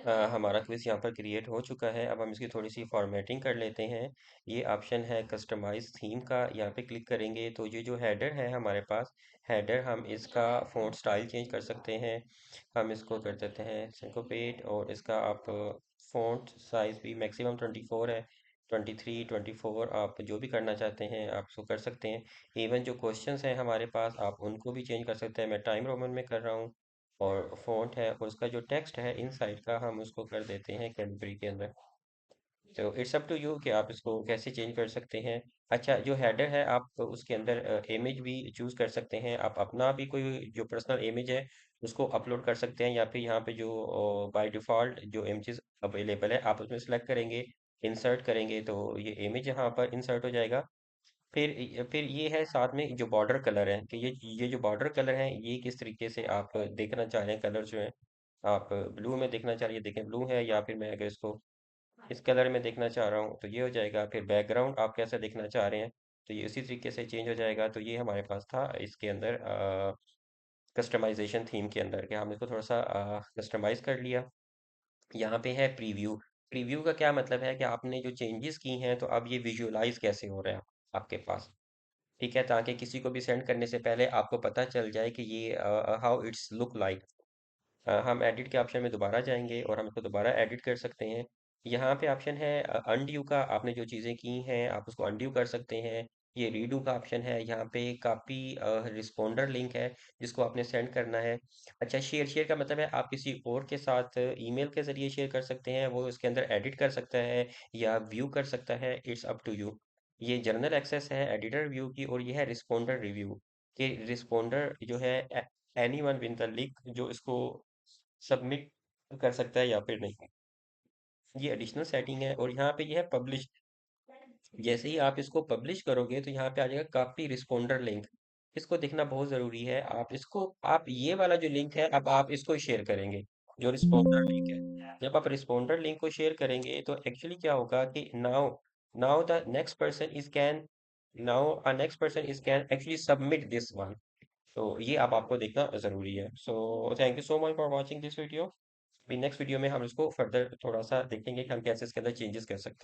हमारा क्विज़ यहाँ पर क्रिएट हो चुका है। अब हम इसकी थोड़ी सी फॉर्मेटिंग कर लेते हैं। ये ऑप्शन है कस्टमाइज थीम का, यहाँ पे क्लिक करेंगे तो ये जो हेडर है हमारे पास, हेडर हम इसका फ़ॉन्ट स्टाइल चेंज कर सकते हैं। हम इसको कर देते हैं सिंकोपेट, और इसका आप फ़ॉन्ट साइज़ भी मैक्सिमम 24 है। 23 24 आप जो भी करना चाहते हैं आप उसको कर सकते हैं। इवन जो क्वेश्चंस हैं हमारे पास आप उनको भी चेंज कर सकते हैं। मैं टाइम रोमन में कर रहा हूँ, और फ़ॉन्ट है और उसका जो टेक्स्ट है इनसाइड का हम उसको कर देते हैं कैडबरी के अंदर। तो इट्स अप टू यू कि आप इसको कैसे चेंज कर सकते हैं। अच्छा, जो हेडर है आप उसके अंदर इमेज भी चूज़ कर सकते हैं। आप अपना भी कोई जो पर्सनल इमेज है उसको अपलोड कर सकते हैं, या फिर यहाँ पे जो बाय डिफ़ॉल्ट जो इमेजेस अवेलेबल है आप उसमें सेलेक्ट करेंगे, इंसर्ट करेंगे तो ये इमेज यहाँ पर इंसर्ट हो जाएगा। फिर ये है साथ में जो बॉर्डर कलर है कि ये जो बॉर्डर कलर है ये किस तरीके से आप देखना चाह रहे हैं। कलर जो है आप ब्लू में देखना चाह रहे हैं, देखें ब्लू है, या फिर मैं अगर इसको इस कलर में देखना चाह रहा हूँ तो ये हो जाएगा। फिर बैकग्राउंड आप कैसा देखना चाह रहे हैं तो ये उसी तरीके से चेंज हो जाएगा। तो ये हमारे पास था इसके अंदर कस्टमाइजेशन थीम के अंदर कि हमने इसको थोड़ा सा कस्टमाइज कर लिया। यहाँ पे है प्रीव्यू। प्रीव्यू का क्या मतलब है कि आपने जो चेंजेस की हैं तो अब ये विजुअलाइज कैसे हो रहे हैं आपके पास, ठीक है, ताकि किसी को भी सेंड करने से पहले आपको पता चल जाए कि ये हाउ इट्स लुक लाइक। हम एडिट के ऑप्शन में दोबारा जाएंगे और हम इसको दोबारा एडिट कर सकते हैं। यहाँ पे ऑप्शन है अनड्यू का, आपने जो चीज़ें की हैं आप उसको अनड्यू कर सकते हैं। ये रीडू का ऑप्शन है। यहाँ पे कापी रिस्पॉन्डर लिंक है जिसको आपने सेंड करना है। अच्छा, शेयर शेयर का मतलब है आप किसी और के साथ ईमेल के ज़रिए शेयर कर सकते हैं, वो इसके अंदर एडिट कर सकता है या व्यू कर सकता है, इट्स अप टू यू। ये जनरल एक्सेस है एडिटर व्यू की, और ये है रिस्पॉन्डर रिव्यू कि रिस्पॉन्डर जो है any one win the link जो इसको सबमिट कर सकता है या फिर नहीं। ये एडिशनल सेटिंग है। और यहाँ पे ये है पब्लिश। जैसे ही आप इसको पब्लिश करोगे तो यहाँ पे आ जाएगा कॉपी रिस्पॉन्डर लिंक। इसको देखना बहुत ज़रूरी है। आप इसको, आप ये वाला जो लिंक है अब आप इसको शेयर करेंगे, जो रिस्पॉन्डर लिंक है। जब आप रिस्पॉन्डर लिंक को शेयर करेंगे तो एक्चुअली क्या होगा कि now now the next person is can now a next person is can actually submit this one. तो ये अब आपको देखना ज़रूरी है। So thank you so much for watching this video. अभी नेक्स्ट वीडियो में हम इसको फर्दर थोड़ा सा देखेंगे कि हम कैसे इसके अंदर चेंजेस कर सकते हैं।